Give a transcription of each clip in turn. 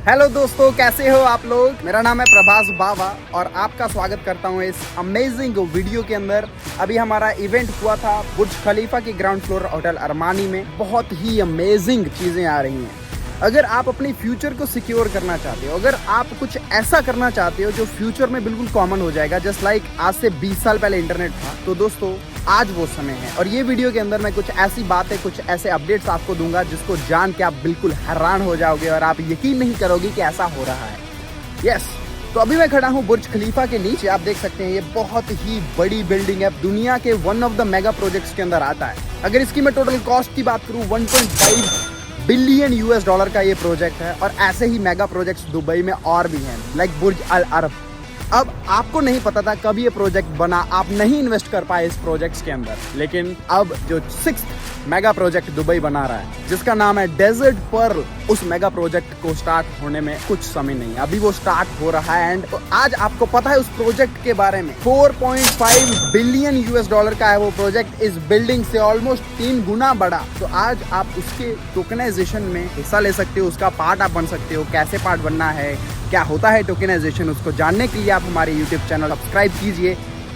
Hello दोस्तों, कैसे हो आप लोग। मेरा नाम है प्रभास बावा और आपका स्वागत करता हूं इस अमेजिंग वीडियो के अंदर। अभी हमारा इवेंट हुआ था बुर्ज खलीफा की ग्राउंड फ्लोर होटल अरमानी में। बहुत ही अमेजिंग चीज़ें आ रही हैं। अगर आप अपनी फ्यूचर को सिक्योर करना चाहते हो, अगर आप कुछ ऐसा करना चाहते हो जो फ्यूचर में बिल्कुल कॉमन हो जाएगा, जस्ट लाइक आज से 20 साल पहले इंटरनेट था, तो दोस्तों आज वो समय है। और ये वीडियो के अंदर मैं कुछ ऐसी बातें, कुछ ऐसे अपडेट्स आपको दूंगा जिसको जान के आप बिल्कुल हैरान हो जाओगे और आप यकीन नहीं करोगे कि ऐसा हो रहा है। यस, तो अभी मैं खड़ा हूँ बुर्ज खलीफा के नीचे। आप देख सकते हैं ये बहुत ही बड़ी बिल्डिंग है, दुनिया के one of the mega projects के अंदर आता है। अगर इसकी मैं टोटल कॉस्ट की बात करूँ, 1.5 बिलियन यूएस डॉलर का ये प्रोजेक्ट है। और ऐसे ही मेगा प्रोजेक्ट्स दुबई में और भी हैं, लाइक बुर्ज अल अरब। अब आपको नहीं पता था कब ये प्रोजेक्ट बना, आप नहीं इन्वेस्ट कर पाए इस प्रोजेक्ट्स के अंदर, लेकिन अब जो 6th मेगा प्रोजेक्ट दुबई बना रहा है जिसका नाम है डेजर्ट पर्ल, उस मेगा प्रोजेक्ट को स्टार्ट होने में कुछ समय नहीं है, अभी वो स्टार्ट हो रहा है। एंड आज आपको पता है उस प्रोजेक्ट के बारे में। 4.5 बिलियन यूएस डॉलर का है वो प्रोजेक्ट, इस बिल्डिंग से ऑलमोस्ट 3 गुना बड़ा। तो आज आप उसके टोकनाइजेशन में हिस्सा ले सकते हो, उसका पार्ट आप बन सकते हो। कैसे पार्ट बनना है, क्या होता है टोकनाइजेशन, उसको जानने के लिए आप हमारे यूट्यूब चैनल सब्सक्राइब कीजिए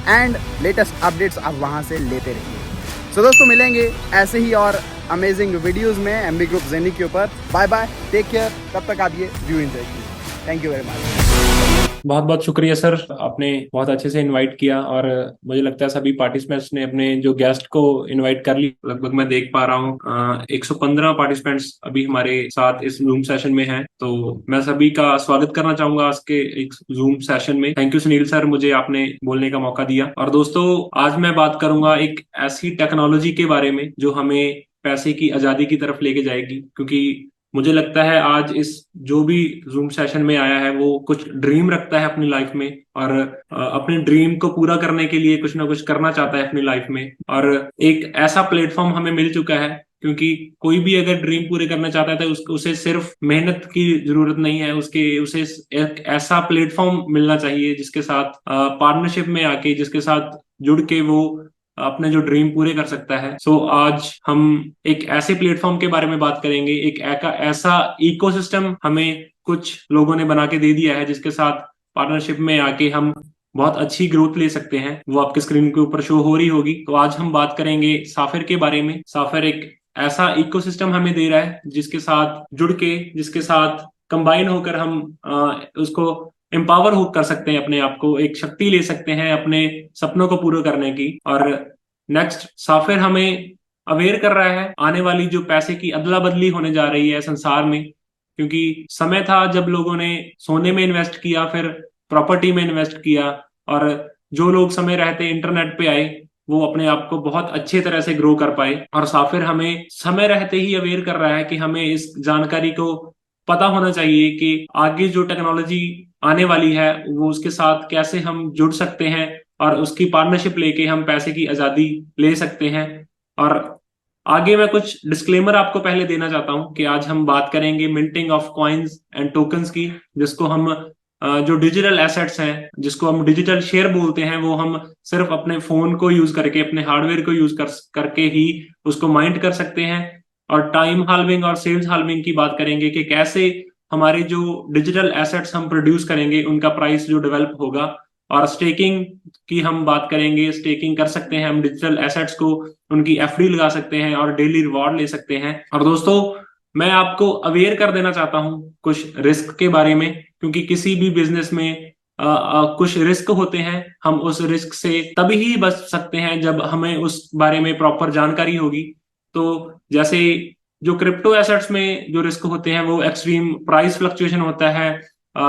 एंड लेटेस्ट अपडेट्स आप वहां से लेते रहिए। सो दोस्तों, मिलेंगे ऐसे ही और अमेजिंग वीडियोस में एमबी ग्रुप जेनी के ऊपर। Bye bye, take care. तब तक आप ये व्यू एंजॉय कीजिए। Thank you very much. बहुत बहुत शुक्रिया सर, आपने बहुत अच्छे से इनवाइट किया। और मुझे लगता है सभी पार्टिसिपेंट्स ने अपने जो गेस्ट को इनवाइट कर ली। लगभग मैं देख पा रहा हूँ 115 पार्टिसिपेंट्स अभी हमारे साथ इस जूम सेशन में हैं। तो मैं सभी का स्वागत करना चाहूंगा आज के एक जूम सेशन में। थैंक यू सुनील सर, मुझे आपने बोलने का मौका दिया। और दोस्तों, आज मैं बात करूंगा एक ऐसी टेक्नोलॉजी के बारे में जो हमें पैसे की आजादी की तरफ लेके जाएगी। क्योंकि मुझे लगता है आज इस जो भी जूम सेशन में आया है वो कुछ ड्रीम रखता है अपनी लाइफ में, और अपने ड्रीम को पूरा करने के लिए कुछ ना कुछ करना चाहता है अपनी लाइफ में। और एक ऐसा प्लेटफॉर्म हमें मिल चुका है, क्योंकि कोई भी अगर ड्रीम पूरे करना चाहता है तो उसे सिर्फ मेहनत की जरूरत नहीं है, उसे एक ऐसा प्लेटफॉर्म मिलना चाहिए जिसके साथ पार्टनरशिप में आके, जिसके साथ जुड़ के वो अपने जो ड्रीम पूरे कर सकता है। सो आज हम एक ऐसे प्लेटफॉर्म के बारे में बात करेंगे। एक ऐसा इकोसिस्टम हमें कुछ लोगों ने बना के दे दिया है जिसके साथ पार्टनरशिप में आके हम बहुत अच्छी ग्रोथ ले सकते हैं। वो आपके स्क्रीन के ऊपर शो हो रही होगी। तो आज हम बात करेंगे साफिर के बारे में। साफिर एक ऐसा इकोसिस्टम हमें दे रहा है जिसके साथ जुड़ के, जिसके साथ कंबाइन होकर हम उसको एम्पावर हो कर सकते हैं, अपने आप को एक शक्ति ले सकते हैं अपने सपनों को पूरा करने की। और नेक्स्ट, साफिर हमें अवेयर कर रहा है आने वाली जो पैसे की अदला बदली होने जा रही है संसार में। क्योंकि समय था जब लोगों ने सोने में इन्वेस्ट किया, फिर प्रॉपर्टी में इन्वेस्ट किया, और जो लोग समय रहते इंटरनेट पे आए वो अपने आप को बहुत अच्छे तरह से ग्रो कर पाए। और साफिर हमें समय रहते ही अवेयर कर रहा है कि हमें इस जानकारी को पता होना चाहिए कि आगे जो टेक्नोलॉजी आने वाली है वो उसके साथ कैसे हम जुड़ सकते हैं, और उसकी पार्टनरशिप लेके हम पैसे की आजादी ले सकते हैं। और आगे मैं कुछ डिस्क्लेमर आपको पहले देना चाहता हूं कि आज हम बात करेंगे minting of coins and tokens की, जिसको हम जो डिजिटल एसेट्स हैं, जिसको हम डिजिटल शेयर बोलते हैं, वो हम सिर्फ अपने फोन को यूज करके, अपने हार्डवेयर को यूज करके ही उसको माइंट कर सकते हैं। और टाइम हाल्विंग और सेल्स हाल्विंग की बात करेंगे कि कैसे हमारे जो डिजिटल एसेट्स हम प्रोड्यूस करेंगे उनका प्राइस जो डेवलप होगा। और स्टेकिंग की हम बात करेंगे, स्टेकिंग कर सकते हैं हम डिजिटल एसेट्स को, उनकी एफडी लगा सकते हैं और डेली रिवॉर्ड ले सकते हैं। और दोस्तों, मैं आपको अवेयर कर देना चाहता हूं कुछ रिस्क के बारे में, क्योंकि किसी भी बिजनेस में कुछ रिस्क होते हैं। हम उस रिस्क से तभी ही बच सकते हैं जब हमें उस बारे में प्रॉपर जानकारी होगी। तो जैसे जो क्रिप्टो एसेट्स में जो रिस्क होते हैं वो एक्सट्रीम प्राइस फ्लक्चुएशन होता है,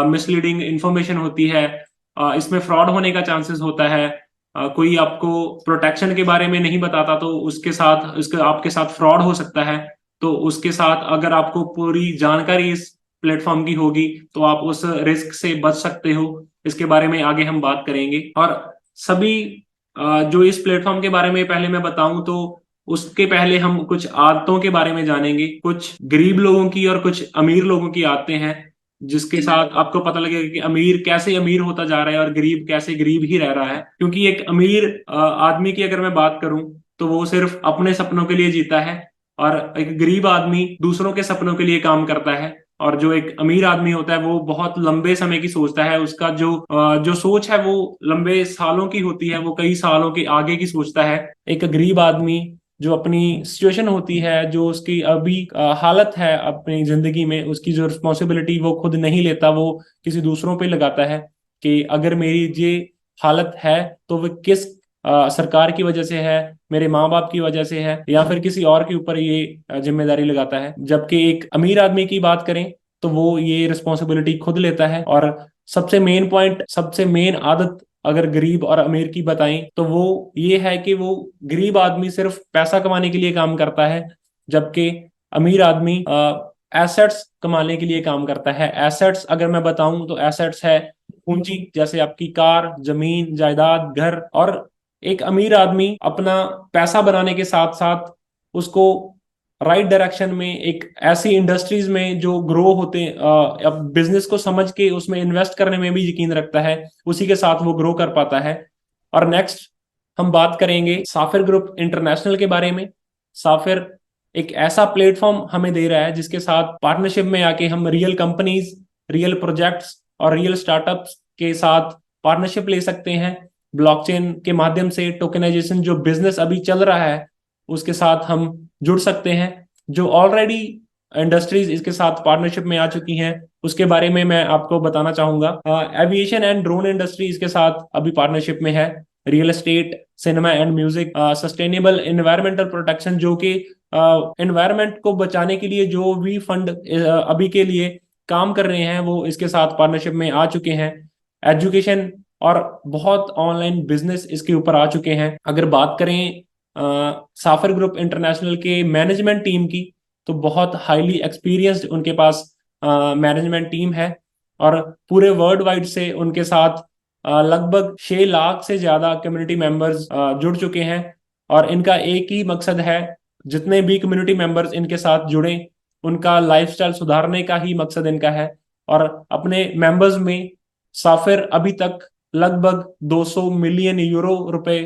मिसलीडिंग इंफॉर्मेशन होती है, इसमें फ्रॉड होने का चांसेस होता है। कोई आपको प्रोटेक्शन के बारे में नहीं बताता तो उसके आपके साथ फ्रॉड हो सकता है। तो उसके साथ अगर आपको पूरी जानकारी इस प्लेटफॉर्म की होगी तो आप उस रिस्क से बच सकते हो। इसके बारे में आगे हम बात करेंगे। और सभी जो इस प्लेटफॉर्म के बारे में पहले मैं बताऊं तो उसके पहले हम कुछ आदतों के बारे में जानेंगे। कुछ गरीब लोगों की और कुछ अमीर लोगों की आदतें हैं, जिसके साथ आपको पता लगेगा कि अमीर कैसे अमीर होता जा रहा है और गरीब कैसे गरीब ही रह रहा है। क्योंकि एक अमीर आदमी की अगर मैं बात करूं तो वो सिर्फ अपने सपनों के लिए जीता है, और एक गरीब आदमी दूसरों के सपनों के लिए काम करता है। और जो एक अमीर आदमी होता है वो बहुत लंबे समय की सोचता है, उसका जो सोच है वो लंबे सालों की होती है, वो कई सालों के आगे की सोचता है। एक गरीब आदमी जो अपनी सिचुएशन होती है, जो उसकी अभी हालत है अपनी जिंदगी में, उसकी जो रिस्पॉन्सिबिलिटी वो खुद नहीं लेता, वो किसी दूसरों पे लगाता है कि अगर मेरी ये हालत है तो वो किस सरकार की वजह से है, मेरे माँ बाप की वजह से है, या फिर किसी और के ऊपर ये जिम्मेदारी लगाता है। जबकि एक अमीर आदमी की बात करें तो वो ये रिस्पॉन्सिबिलिटी खुद लेता है। और सबसे मेन पॉइंट, सबसे मेन आदत अगर गरीब और अमीर की बताएं तो वो ये है कि वो गरीब आदमी सिर्फ पैसा कमाने के लिए काम करता है, जबकि अमीर आदमी एसेट्स कमाने के लिए काम करता है। एसेट्स अगर मैं बताऊं तो एसेट्स है पूंजी, जैसे आपकी कार, जमीन, जायदाद, घर। और एक अमीर आदमी अपना पैसा बनाने के साथ साथ उसको राइट डायरेक्शन में, एक ऐसी इंडस्ट्रीज में जो ग्रो होते अब बिजनेस को समझ के उसमें इन्वेस्ट करने में भी यकीन रखता है, उसी के साथ वो ग्रो कर पाता है। और नेक्स्ट हम बात करेंगे साफिर ग्रुप इंटरनेशनल के बारे में। साफिर एक ऐसा प्लेटफॉर्म हमें दे रहा है जिसके साथ पार्टनरशिप में आके हम रियल कंपनीज, रियल प्रोजेक्ट्स और रियल स्टार्टअप्स के साथ पार्टनरशिप ले सकते हैं। ब्लॉकचेन के माध्यम से टोकनाइजेशन जो बिजनेस अभी चल रहा है उसके साथ हम जुड़ सकते हैं। जो ऑलरेडी इंडस्ट्रीज इसके साथ पार्टनरशिप में आ चुकी हैं उसके बारे में मैं आपको बताना चाहूंगा। एविएशन एंड ड्रोन इंडस्ट्री इसके साथ अभी पार्टनरशिप में है। Real estate, cinema and music, sustainable environmental protection, जो कि एनवायरमेंट को बचाने के लिए जो भी फंड अभी के लिए काम कर रहे हैं वो इसके साथ पार्टनरशिप में आ चुके हैं। एजुकेशन और बहुत ऑनलाइन बिजनेस इसके ऊपर आ चुके हैं। अगर बात करें साफिर ग्रुप इंटरनेशनल के मैनेजमेंट टीम की, तो बहुत हाईली एक्सपीरियंस्ड उनके पास मैनेजमेंट टीम है। और पूरे वर्ल्ड वाइड से उनके साथ लगभग 6 लाख से ज्यादा कम्युनिटी मेंबर्स जुड़ चुके हैं। और इनका एक ही मकसद है, जितने भी कम्युनिटी मेंबर्स इनके साथ जुड़े उनका लाइफस्टाइल सुधारने का ही मकसद इनका है। और अपने मेंबर्स में साफिर अभी तक लगभग 200 मिलियन यूरो रुपए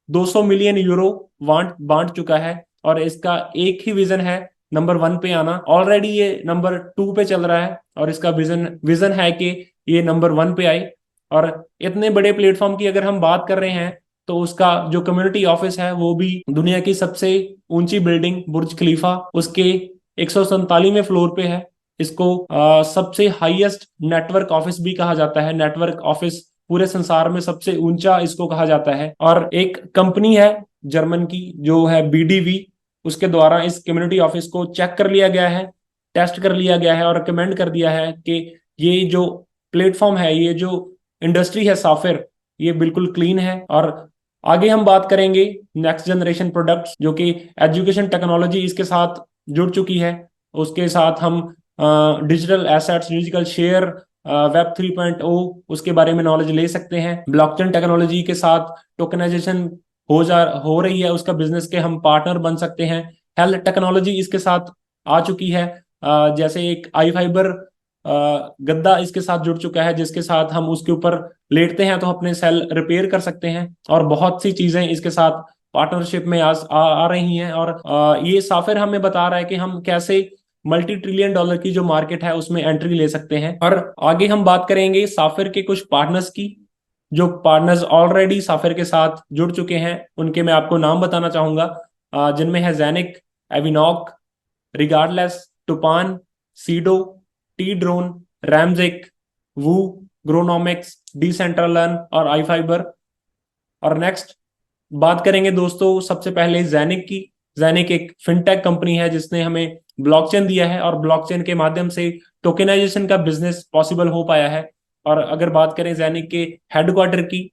200 मिलियन यूरो बांट चुका है। और इसका एक ही विजन है, नंबर 1 पे आना। ऑलरेडी ये नंबर 2 पे चल रहा है और इसका विजन है कि ये नंबर 1 पे आए। और इतने बड़े प्लेटफॉर्म की अगर हम बात कर रहे हैं तो उसका जो कम्युनिटी ऑफिस है वो भी दुनिया की सबसे ऊंची बिल्डिंग बुर्ज खलीफा उसके 147वें फ्लोर पे है। इसको सबसे हाईएस्ट नेटवर्क ऑफिस भी कहा जाता है। नेटवर्क ऑफिस पूरे संसार में सबसे ऊंचा इसको कहा जाता है। और एक कंपनी है जर्मन की जो है BDV, उसके द्वारा इस कम्युनिटी ऑफिस को चेक कर लिया गया है, टेस्ट कर लिया गया है और रिकमेंड कर दिया है कि ये जो प्लेटफॉर्म है, ये जो इंडस्ट्री है साफिर, ये बिल्कुल क्लीन है। और आगे हम बात करेंगे नेक्स्ट जनरेशन प्रोडक्ट्स, जो कि एजुकेशन टेक्नोलॉजी इसके साथ जुड़ चुकी है। उसके साथ हम digital assets, musical share, web 3.0 उसके बारे में नॉलेज ले सकते हैं। ब्लॉकचेन टेक्नोलॉजी के साथ टोकनाइजेशन हो रही है, उसका बिजनेस के हम पार्टनर बन सकते हैं। हेल्थ टेक्नोलॉजी इसके साथ आ चुकी है। जैसे एक आई फाइबर गद्दा इसके साथ जुड़ चुका है, जिसके साथ हम उसके ऊपर लेटते हैं तो अपने सेल रिपेयर कर सकते हैं। और बहुत सी चीजें इसके साथ पार्टनरशिप में आ रही हैं। और ये साफिर हमें बता रहा है कि हम कैसे $multi-trillion की जो मार्केट है उसमें एंट्री ले सकते हैं। और आगे हम बात करेंगे साफिर के कुछ पार्टनर्स की, जो पार्टनर्स ऑलरेडी साफिर के साथ जुड़ चुके हैं। उनके मैं आपको नाम बताना चाहूंगा, जिनमें है जेनिक, एविनॉक, रिगार्डलेस, टूपान, सीडो, टी ड्रोन, रैमजेक, वू, ग्रोनॉमिक्स, डिसेंट्रलर्न और आई फाइबर। और नेक्स्ट बात करेंगे दोस्तों सबसे पहले जेनिक की। जेनिक एक फिनटेक कंपनी है जिसने हमें ब्लॉकचेन दिया है और ब्लॉकचेन के माध्यम से टोकेनाइजेशन का बिजनेस पॉसिबल हो पाया है। और अगर बात करें जेनिक के हेडक्वार्टर की,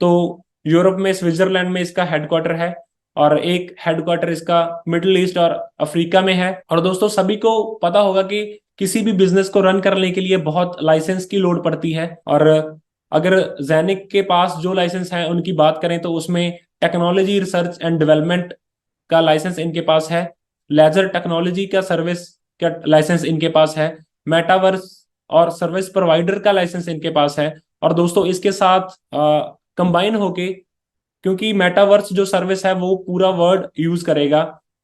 तो यूरोप में स्विट्जरलैंड में इसका हेडक्वार्टर है और एक हेडक्वार्टर इसका मिडिल ईस्ट और अफ्रीका में है। और दोस्तों सभी को पता होगा कि किसी भी बिजनेस को रन करने के लिए बहुत लाइसेंस की लोड पड़ती है। और अगर जेनिक के पास जो लाइसेंस है उनकी बात करें तो उसमें टेक्नोलॉजी रिसर्च एंड डेवलपमेंट का लाइसेंस इनके पास है, लेजर टेक्नोलॉजी का सर्विस का लाइसेंस इनके पास है, मेटावर्स और सर्विस प्रोवाइडर का लाइसेंस इनके पास है। और दोस्तों इसके साथ कंबाइन होके, क्योंकि मेटावर्स जो सर्विस है वो पूरा वर्ल्ड यूज करेगा,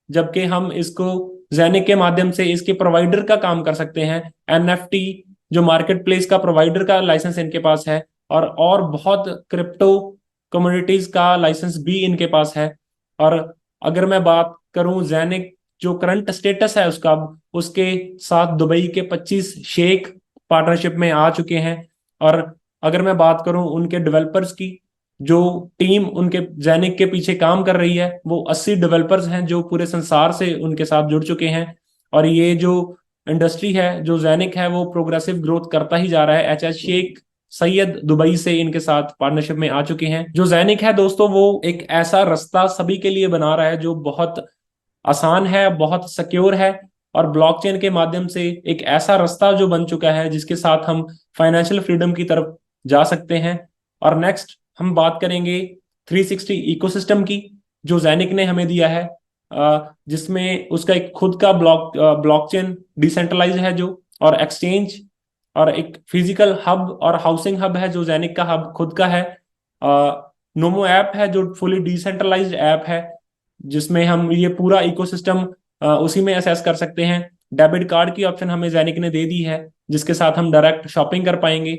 जबकि हम इसको जेनिक के माध्यम से इसके प्रोवाइडर का काम कर सकते हैं। एनएफटी जो मार्केट प्लेस का प्रोवाइडर का लाइसेंस इनके पास है, और बहुत क्रिप्टो कम्युनिटीज का लाइसेंस भी इनके पास है। और अगर मैं बात करूं जेनिक जो करंट स्टेटस है उसका, उसके साथ दुबई के 25 शेख पार्टनरशिप में आ चुके हैं। और अगर मैं बात करूं उनके डेवलपर्स की, जो टीम उनके जेनिक के पीछे काम कर रही है, वो 80 डेवलपर्स हैं जो पूरे संसार से उनके साथ जुड़ चुके हैं। और ये जो इंडस्ट्री है, जो जेनिक है, वो प्रोग्रेसिव ग्रोथ करता ही जा रहा है। एच शेख सैयद दुबई से इनके साथ पार्टनरशिप में आ चुके हैं। जो जेनिक है दोस्तों, वो एक ऐसा रास्ता सभी के लिए बना रहा है जो बहुत आसान है, बहुत सिक्योर है, और ब्लॉकचेन के माध्यम से एक ऐसा रास्ता जो बन चुका है जिसके साथ हम फाइनेंशियल फ्रीडम की तरफ जा सकते हैं। और नेक्स्ट हम बात करेंगे 360 इकोसिस्टम की, जो जेनिक ने हमें दिया है, जिसमें उसका एक खुद का ब्लॉकचेन डिसेंट्रलाइज है जो, और एक्सचेंज, और एक फिजिकल हब और हाउसिंग हब है जो जेनिक का हब खुद का है। नोमो ऐप है जो फुली डिसेंट्रलाइज्ड ऐप है, जिसमें हम ये पूरा इकोसिस्टम उसी में असेस कर सकते हैं। डेबिट कार्ड की ऑप्शन हमें जेनिक ने दे दी है, जिसके साथ हम डायरेक्ट शॉपिंग कर पाएंगे।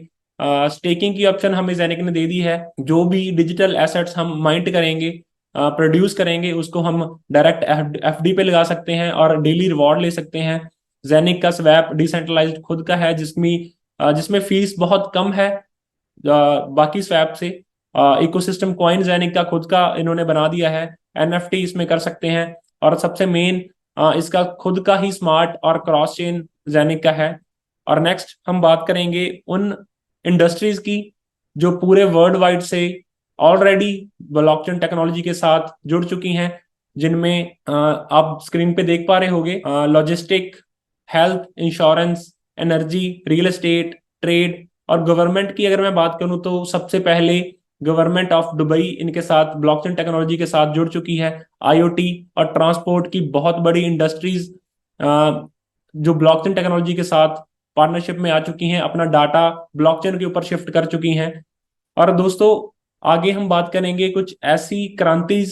स्टेकिंग की ऑप्शन हमें जेनिक ने दे दी है, जो भी डिजिटल एसेट्स हम माइंट करेंगे, प्रोड्यूस करेंगे, उसको हम डायरेक्ट एफडी पे लगा सकते हैं और डेली रिवॉर्ड ले सकते हैं। जेनिक का स्वैप डिसेंट्रलाइज्ड खुद का है, जिसमें फीस बहुत कम है बाकी स्वैप से। इकोसिस्टम कॉइन जेनिक का खुद का इन्होंने बना दिया है, एनएफटी इसमें कर सकते हैं। और सबसे मेन, इसका खुद का ही स्मार्ट और क्रॉस चेन जेनिक का है। और नेक्स्ट हम बात करेंगे उन इंडस्ट्रीज की जो पूरे वर्ल्ड वाइड से ऑलरेडी ब्लॉकचेन टेक्नोलॉजी के साथ जुड़ चुकी हैं, जिनमें आप स्क्रीन पे देख पा रहे होंगे, logistic, health, insurance, energy, real estate, trade और गवर्नमेंट की अगर मैं बात करूं तो सबसे पहले गवर्नमेंट ऑफ दुबई इनके साथ ब्लॉकचेन टेक्नोलॉजी के साथ जुड़ चुकी है। आईओटी और ट्रांसपोर्ट की बहुत बड़ी इंडस्ट्रीज जो ब्लॉकचेन टेक्नोलॉजी के साथ पार्टनरशिप में आ चुकी हैं, अपना डाटा ब्लॉकचेन के ऊपर शिफ्ट कर चुकी हैं। और दोस्तों आगे हम बात करेंगे कुछ ऐसी क्रांतिज,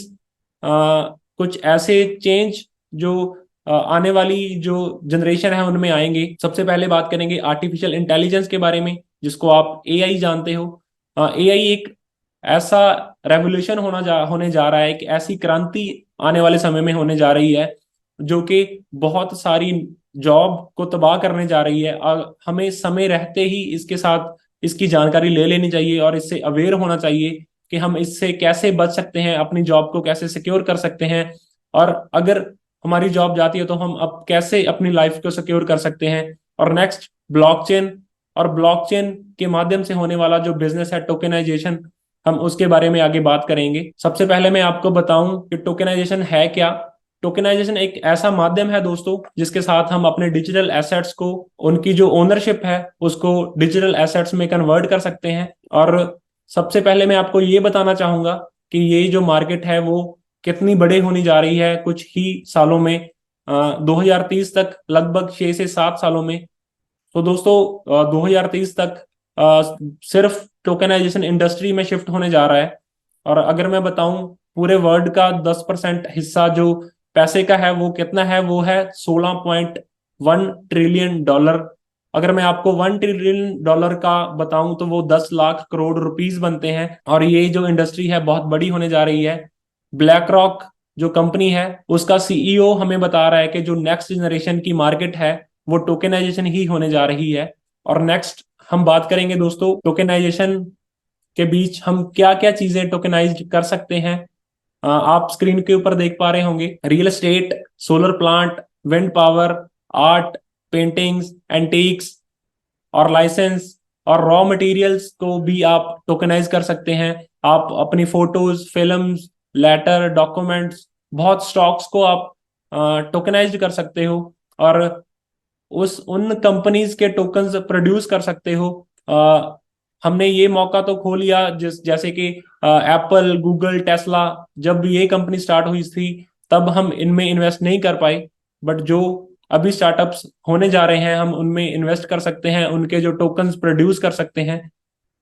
कुछ ऐसे चेंज जो आने वाली जो जनरेशन है उनमें आएंगे। सबसे पहले बात करेंगे आर्टिफिशियल इंटेलिजेंस के बारे में, जिसको आप एआई जानते हो। एआई एक ऐसा रेवोल्यूशन होने जा रहा है, एक ऐसी क्रांति आने वाले समय में होने जा रही है जो कि बहुत सारी जॉब को तबाह करने जा रही है। और हमें समय रहते ही इसके साथ इसकी जानकारी ले लेनी चाहिए और इससे अवेयर होना चाहिए कि हम इससे कैसे बच सकते हैं, अपनी जॉब को कैसे सिक्योर कर सकते हैं, और अगर हमारी जॉब जाती है तो हम अब कैसे अपनी लाइफ को सिक्योर कर सकते हैं। और नेक्स्ट ब्लॉकचेन, और ब्लॉकचेन के माध्यम से होने वाला जो बिजनेस है टोकेनाइजेशन, हम उसके बारे में आगे बात करेंगे। सबसे पहले मैं आपको बताऊं कि टोकेनाइजेशन है क्या। टोकेनाइजेशन एक ऐसा माध्यम है दोस्तों जिसके साथ हम अपने डिजिटल एसेट्स को, उनकी जो ओनरशिप है उसको डिजिटल एसेट्स में कन्वर्ट कर सकते हैं। और सबसे पहले मैं आपको ये बताना चाहूंगा कि ये जो मार्केट है वो कितनी बड़ी होनी जा रही है कुछ ही सालों में, 2030 तक, लगभग 6 से 7 सालों में। तो दोस्तों 2030 तक सिर्फ टोकेनाइजेशन इंडस्ट्री में शिफ्ट होने जा रहा है। और अगर मैं बताऊं पूरे वर्ल्ड का 10% हिस्सा जो पैसे का है वो कितना है, वो है $16.1 ट्रिलियन। अगर मैं आपको $1 ट्रिलियन का बताऊं तो वो 10 लाख करोड़ रुपीस बनते हैं। और ये जो इंडस्ट्री है बहुत बड़ी होने जा रही है। ब्लैक रॉक जो कंपनी है, उसका सीईओ हमें बता रहा है कि जो नेक्स्ट जनरेशन की मार्केट है वो टोकेनाइजेशन ही होने जा रही है। और नेक्स्ट हम बात करेंगे दोस्तों टोकेनाइजेशन के बीच हम क्या क्या चीजें टोकेनाइज कर सकते हैं। आप स्क्रीन के ऊपर देख पा रहे होंगे, real estate, solar plant, wind power, art, paintings, antiques और लाइसेंस और रॉ मटेरियल्स को भी आप टोकेनाइज कर सकते हैं। आप अपनी फोटोज, फिल्म्स, लेटर, डॉक्यूमेंट्स, बहुत स्टॉक्स को आप टोकेनाइज कर सकते हो और उन कंपनीज के टोकन्स प्रोड्यूस कर सकते हो। हमने ये मौका तो खो लिया जैसे कि एप्पल, गूगल, टेस्ला, जब ये कंपनी स्टार्ट हुई थी तब हम इनमें इन्वेस्ट नहीं कर पाए। बट जो अभी स्टार्टअप्स होने जा रहे हैं हम उनमें इन्वेस्ट कर सकते हैं, उनके जो टोकन्स प्रोड्यूस कर सकते हैं।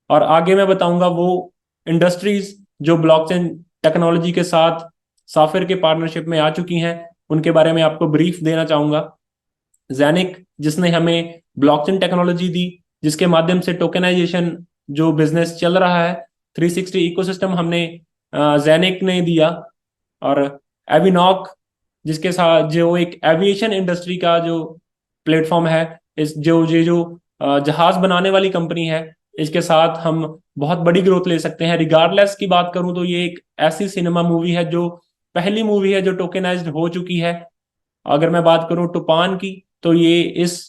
और आगे मैं बताऊंगा वो इंडस्ट्रीज जो ब्लॉकचेन टेक्नोलॉजी के साथ सॉफ्टवेयर के पार्टनरशिप में आ चुकी हैं। उनके बारे में आपको ब्रीफ देना चाहूंगा। ज़ेनिक जिसने हमें ब्लॉकचेन टेक्नोलॉजी दी, जिसके माध्यम से टोकनाइजेशन जो बिजनेस चल रहा है, 360 इकोसिस्टम हमने ज़ेनिक ने दिया। और एविनॉक जिसके साथ जो एक एविएशन इंडस्ट्री का जो प्लेटफॉर्म है, इस जो ये जो जहाज बनाने वाली कंपनी है, इसके साथ हम बहुत बड़ी ग्रोथ ले सकते हैं। रिगार्डलेस की बात करूं तो ये एक ऐसी सिनेमा मूवी है जो पहली मूवी है जो टोकेनाइज्ड हो चुकी है। अगर मैं बात करूं टूपान की, तो ये इस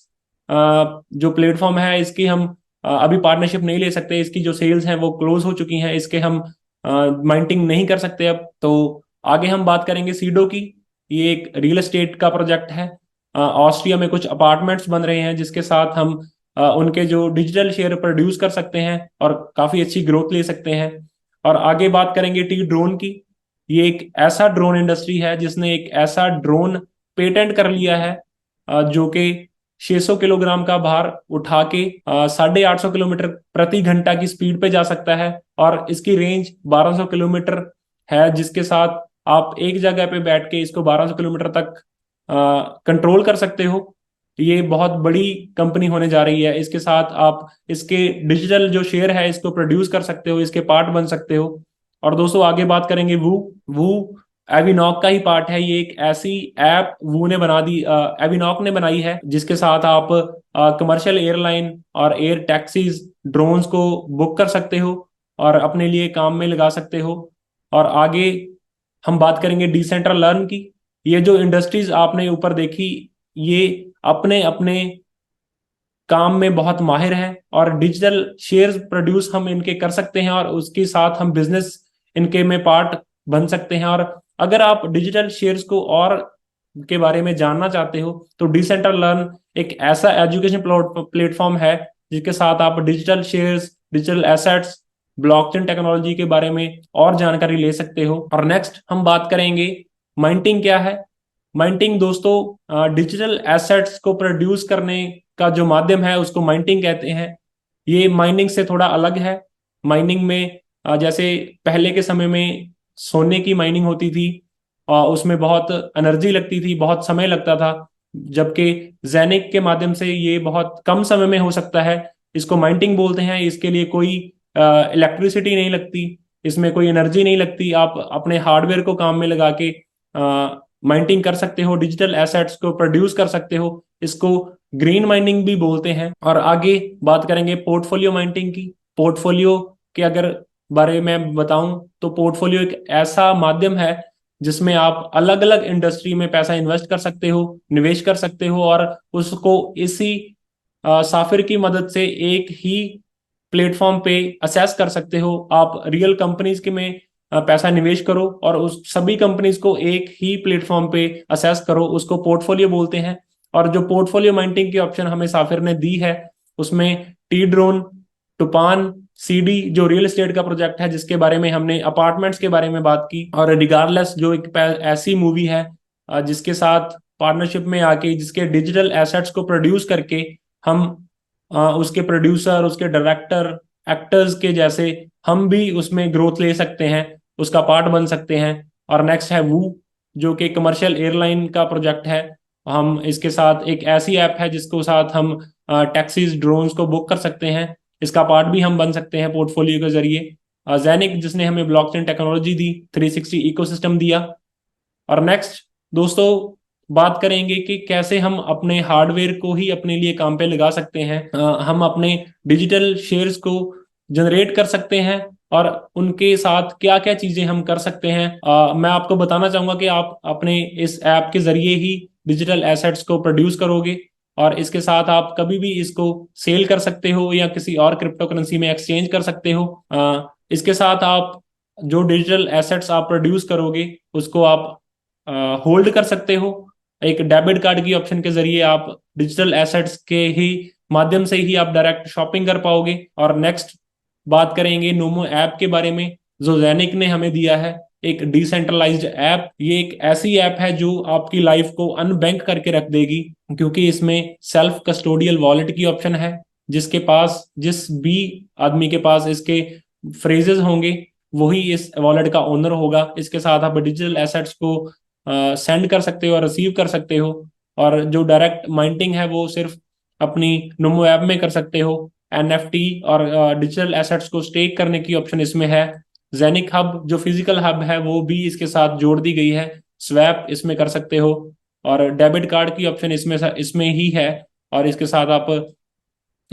जो प्लेटफॉर्म है इसकी हम अभी पार्टनरशिप नहीं ले सकते, इसकी जो सेल्स हैं वो क्लोज हो चुकी हैं, इसके हम माइंटिंग नहीं कर सकते अब। तो आगे हम बात करेंगे सीडो की। ये एक रियल एस्टेट का प्रोजेक्ट है। ऑस्ट्रिया में कुछ अपार्टमेंट्स बन रहे हैं जिसके साथ हम उनके जो डिजिटल शेयर प्रोड्यूस कर सकते हैं और काफी अच्छी ग्रोथ ले सकते हैं। और आगे बात करेंगे टी ड्रोन की। ये एक ऐसा ड्रोन इंडस्ट्री है जिसने एक ऐसा ड्रोन पेटेंट कर लिया है जो कि 600 किलोग्राम का भार उठा के 850 किलोमीटर प्रति घंटा की स्पीड पे जा सकता है। और इसकी रेंज 1200 किलोमीटर है, जिसके साथ आप एक जगह पे बैठ के इसको 1200 किलोमीटर तक कंट्रोल कर सकते हो। ये बहुत बड़ी कंपनी होने जा रही है। इसके साथ आप इसके डिजिटल जो शेयर है इसको प्रोड्यूस कर सकते हो, इसके पार्ट बन सकते हो। और दोस्तों आगे बात करेंगे वू। वू एविनॉक का ही पार्ट है। ये एक ऐसी ऐप वू ने बना दी, एविनॉक ने बनाई है, जिसके साथ आप कमर्शियल एयरलाइन और एयर टैक्सीज ड्रोन्स को बुक कर सकते हो और अपने लिए काम में लगा सकते हो। और आगे हम बात करेंगे डिसेंट्रल लर्न की। ये जो इंडस्ट्रीज आपने ऊपर देखी, ये अपने अपने काम में बहुत माहिर हैं और डिजिटल शेयर्स प्रोड्यूस हम इनके कर सकते हैं और उसके साथ हम बिजनेस इनके में पार्ट बन सकते हैं। और अगर आप डिजिटल शेयर्स को और के बारे में जानना चाहते हो तो डिसेंट्रल लर्न एक ऐसा एजुकेशन प्लेटफॉर्म है जिसके साथ आप digital shares, digital assets, blockchain technology के बारे में और जानकारी ले सकते हो। और नेक्स्ट हम बात करेंगे माइंटिंग क्या है। माइंटिंग दोस्तों डिजिटल एसेट्स को प्रोड्यूस करने का जो माध्यम है उसको माइंटिंग कहते हैं। ये माइनिंग से थोड़ा अलग है। माइनिंग में जैसे पहले के समय में सोने की माइनिंग होती थी, उसमें बहुत एनर्जी लगती थी, बहुत समय लगता था, जबकि जैनिक के माध्यम से ये बहुत कम समय में हो सकता है। इसको माइंटिंग बोलते हैं। इसके लिए कोई इलेक्ट्रिसिटी नहीं लगती, इसमें कोई एनर्जी नहीं लगती। आप अपने हार्डवेयर को काम में लगा के माइंटिंग कर सकते हो, डिजिटल एसेट्स को प्रोड्यूस कर सकते हो। इसको ग्रीन माइनिंग भी बोलते हैं। और आगे बात करेंगे पोर्टफोलियो माइंटिंग की। पोर्टफोलियो के अगर बारे में बताऊं तो पोर्टफोलियो एक ऐसा माध्यम है जिसमें आप अलग अलग इंडस्ट्री में पैसा इन्वेस्ट कर सकते हो, निवेश कर सकते हो और उसको इसी साफिर की मदद से एक ही प्लेटफॉर्म पे असेस कर सकते हो। आप रियल कंपनीज के में पैसा निवेश करो और उस सभी कंपनीज को एक ही प्लेटफॉर्म पे असेस करो, उसको पोर्टफोलियो बोलते हैं। और जो पोर्टफोलियो माइंटिंग की ऑप्शन हमें साफिर ने दी है उसमें टी ड्रोन, टूपान, सीडी जो रियल एस्टेट का प्रोजेक्ट है जिसके बारे में हमने अपार्टमेंट्स के बारे में बात की, और रिगार्डलेस जो एक ऐसी मूवी है जिसके साथ पार्टनरशिप में आके जिसके डिजिटल एसेट्स को प्रोड्यूस करके हम उसके प्रोड्यूसर, उसके डायरेक्टर, एक्टर्स के जैसे हम भी उसमें ग्रोथ ले सकते हैं, उसका पार्ट बन सकते हैं। और नेक्स्ट है वू जो कि कमर्शियल एयरलाइन का प्रोजेक्ट है। हम इसके साथ एक ऐसी ऐप है जिसको साथ हम टैक्सीज, ड्रोन्स को बुक कर सकते हैं, इसका पार्ट भी हम बन सकते हैं पोर्टफोलियो के जरिए। जैनिक जिसने हमें ब्लॉकचेन टेक्नोलॉजी दी, 360 इकोसिस्टम दिया। और नेक्स्ट दोस्तों बात करेंगे कि कैसे हम अपने हार्डवेयर को ही अपने लिए काम पे लगा सकते हैं। हम अपने डिजिटल शेयर्स को जनरेट कर सकते हैं और उनके साथ क्या क्या चीजें हम कर सकते हैं। मैं आपको बताना चाहूंगा कि आप अपने इस ऐप के जरिए ही डिजिटल एसेट्स को प्रोड्यूस करोगे और इसके साथ आप कभी भी इसको सेल कर सकते हो या किसी और क्रिप्टो करेंसी में एक्सचेंज कर सकते हो। इसके साथ आप जो डिजिटल एसेट्स आप प्रोड्यूस करोगे उसको आप होल्ड कर सकते हो। एक डेबिट कार्ड की ऑप्शन के जरिए आप डिजिटल एसेट्स के ही माध्यम से ही आप डायरेक्ट शॉपिंग कर पाओगे। और नेक्स्ट बात करेंगे नोमो ऐप के बारे में जो जैनिक ने हमें दिया है, एक डिसेंट्रलाइज्ड ऐप। ये एक ऐसी ऐप है जो आपकी लाइफ को अनबैंक करके रख देगी, क्योंकि इसमें सेल्फ कस्टोडियल वॉलेट की ऑप्शन है। जिसके पास, जिस भी आदमी के पास इसके फ्रेजेस होंगे वही इस वॉलेट का ओनर होगा। इसके साथ आप डिजिटल एसेट्स को सेंड कर सकते हो और रिसीव कर सकते हो। और जो डायरेक्ट माइंटिंग है वो सिर्फ अपनी नोमो ऐप में कर सकते हो। एनएफटी और डिजिटल एसेट्स को स्टेक करने की ऑप्शन इसमें है। जेनिक हब जो फिजिकल हब है वो भी इसके साथ जोड़ दी गई है। स्वैप इसमें कर सकते हो और डेबिट कार्ड की ऑप्शन इसमें इसमें ही है। और इसके साथ आप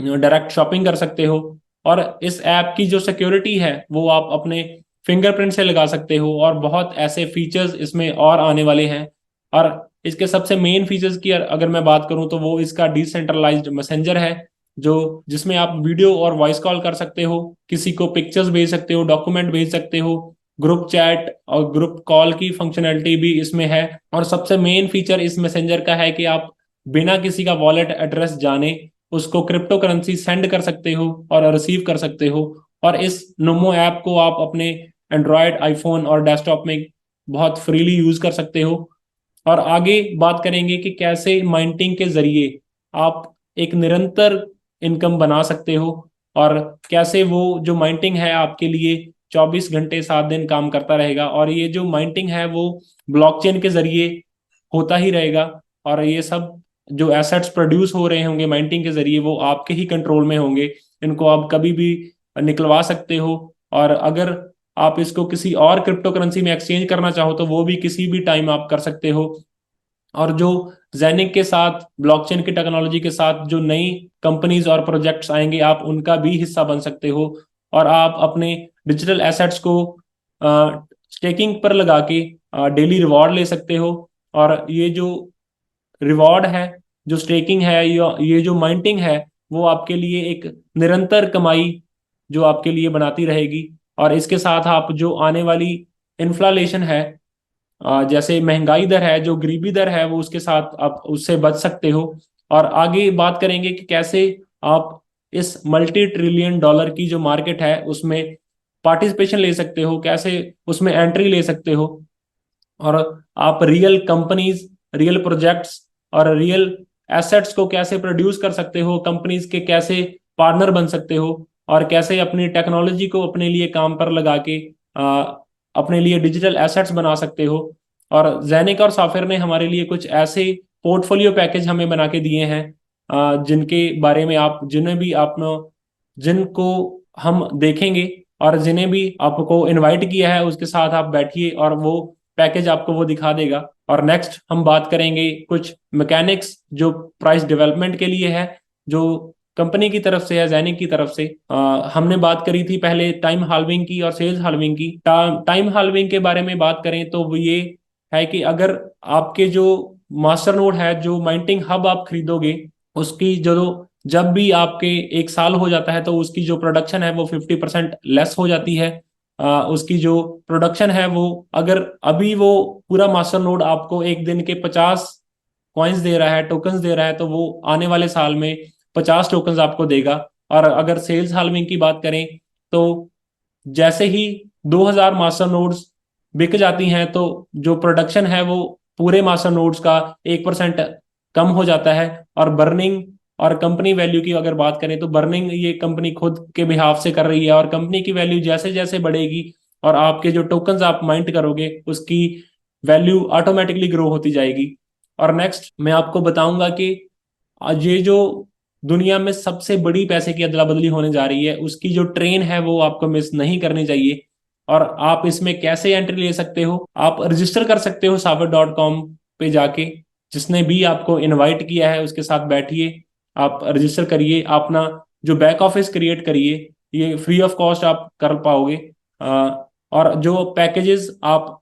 डायरेक्ट शॉपिंग कर सकते हो। और इस ऐप की जो सिक्योरिटी है वो आप अपने फिंगरप्रिंट से लगा सकते हो और बहुत ऐसे फीचर्स इसमें और आने वाले हैं। और इसके सबसे मेन फीचर्स की अगर मैं बात करूं तो वो इसका डिसेंट्रलाइज्ड मैसेंजर है, जो जिसमें आप वीडियो और वॉइस कॉल कर सकते हो, किसी को पिक्चर्स भेज सकते हो, डॉक्यूमेंट भेज सकते हो, ग्रुप चैट और ग्रुप कॉल की फंक्शनैलिटी भी इसमें है। और सबसे मेन फीचर इस मैसेंजर का है कि आप बिना किसी का वॉलेट एड्रेस जाने उसको क्रिप्टो करेंसी सेंड कर सकते हो और रिसीव कर सकते हो। और इस नोमो ऐप को आप अपने एंड्रॉयड, आईफोन और डेस्कटॉप में बहुत फ्रीली यूज कर सकते हो। और आगे बात करेंगे कि कैसे माइंटिंग के जरिए आप एक निरंतर इनकम बना सकते हो और कैसे वो जो माइंटिंग है आपके लिए 24 घंटे 7 दिन काम करता रहेगा। और ये जो माइंटिंग है वो ब्लॉकचेन के जरिए होता ही रहेगा। और ये सब जो एसेट्स प्रोड्यूस हो रहे होंगे माइंटिंग के जरिए वो आपके ही कंट्रोल में होंगे। इनको आप कभी भी निकलवा सकते हो। और अगर आप इसको किसी और क्रिप्टो करेंसी में एक्सचेंज करना चाहो तो वो भी किसी भी टाइम आप कर सकते हो। और जो जेनिक के साथ ब्लॉकचेन की टेक्नोलॉजी के साथ जो नई कंपनीज और प्रोजेक्ट्स आएंगे आप उनका भी हिस्सा बन सकते हो। और आप अपने डिजिटल एसेट्स को स्टेकिंग पर लगा के डेली रिवॉर्ड ले सकते हो। और ये जो रिवॉर्ड है, जो स्टेकिंग है, ये जो माइंटिंग है वो आपके लिए एक निरंतर कमाई जो आपके लिए बनाती रहेगी। और इसके साथ आप जो आने वाली इन्फ्लेशन है, जैसे महंगाई दर है, जो गरीबी दर है, वो उसके साथ आप उससे बच सकते हो। और आगे बात करेंगे कि कैसे आप इस मल्टी ट्रिलियन डॉलर की जो मार्केट है उसमें पार्टिसिपेशन ले सकते हो, कैसे उसमें एंट्री ले सकते हो। और आप रियल कंपनीज, रियल प्रोजेक्ट्स और रियल एसेट्स को कैसे प्रोड्यूस कर सकते हो, कंपनीज के कैसे पार्टनर बन सकते हो और कैसे अपनी टेक्नोलॉजी को अपने लिए काम पर लगा के अपने लिए डिजिटल एसेट्स बना सकते हो। और जैनिक और साफिर ने हमारे लिए कुछ ऐसे पोर्टफोलियो पैकेज हमें बना के दिए हैं जिनके बारे में आप जिन्हें भी आप जिनको हम देखेंगे और जिन्हें भी आपको इनवाइट किया है उसके साथ आप बैठिए और वो पैकेज आपको वो दिखा देगा। और नेक्स्ट हम बात करेंगे कुछ मैकेनिक्स जो प्राइस डेवलपमेंट के लिए है, जो कंपनी की तरफ से है, जैनिक की तरफ से। हमने बात करी थी पहले टाइम हाल्विंग की और सेल्स हाल्विंग की। टाइम हाल्विंग के बारे में बात करें तो वो ये है कि अगर आपके जो मास्टर नोड है, जो माइंटिंग हब आप खरीदोगे, उसकी जो जब भी आपके 1 साल हो जाता है तो उसकी जो प्रोडक्शन है वो 50% लेस हो जाती है। उसकी जो प्रोडक्शन है वो अगर अभी वो पूरा मास्टर नोड आपको एक दिन के 50 कॉइन्स दे रहा है, टोकन्स दे रहा है, तो वो आने वाले साल में 50 टोकन्स आपको देगा। और अगर सेल्स हाल्विंग की बात करें तो जैसे ही 2000 मास्टर नोड्स बिक जाती हैं तो जो प्रोडक्शन है वो पूरे मास्टर नोड्स का 1% कम हो जाता है। और बर्निंग और कंपनी वैल्यू की अगर बात करें तो बर्निंग ये कंपनी खुद के बिहाफ से कर रही है और कंपनी की वैल्यू जैसे जैसे बढ़ेगी और आपके जो टोकन्स आप माइंट करोगे उसकी वैल्यू ऑटोमेटिकली ग्रो होती जाएगी। और नेक्स्ट मैं आपको बताऊंगा कि ये जो दुनिया में सबसे बड़ी पैसे की अदला बदली होने जा रही है उसकी जो ट्रेन है वो आपको मिस नहीं करनी चाहिए। और आप इसमें कैसे एंट्री ले सकते हो, आप रजिस्टर कर सकते हो saver.com पे जाके। जिसने भी आपको इनवाइट किया है उसके साथ बैठिए, आप रजिस्टर करिए, अपना जो बैक ऑफिस क्रिएट करिए, ये फ्री ऑफ कॉस्ट आप कर पाओगे। और जो पैकेजेस आप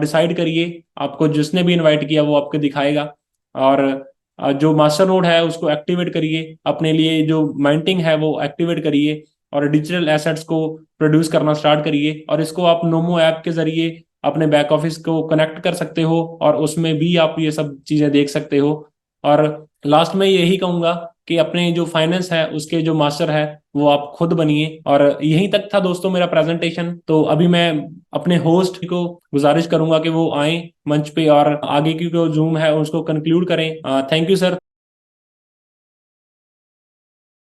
डिसाइड करिए, आपको जिसने भी इनवाइट किया वो आपको दिखाएगा। और जो मास्टर नोड है उसको एक्टिवेट करिए, अपने लिए जो माइंटिंग है वो एक्टिवेट करिए और डिजिटल एसेट्स को प्रोड्यूस करना स्टार्ट करिए। और इसको आप नोमो ऐप के जरिए अपने बैक ऑफिस को कनेक्ट कर सकते हो और उसमें भी आप ये सब चीजें देख सकते हो। और लास्ट में यही कहूंगा कि अपने जो फाइनेंस है उसके जो मास्टर है वो आप खुद बनिए। और यहीं तक था दोस्तों मेरा प्रेजेंटेशन। तो अभी मैं अपने होस्ट को गुजारिश करूंगा कि वो आए मंच पे और आगे की जो जूम है उसको कंक्लूड करें। Thank you sir.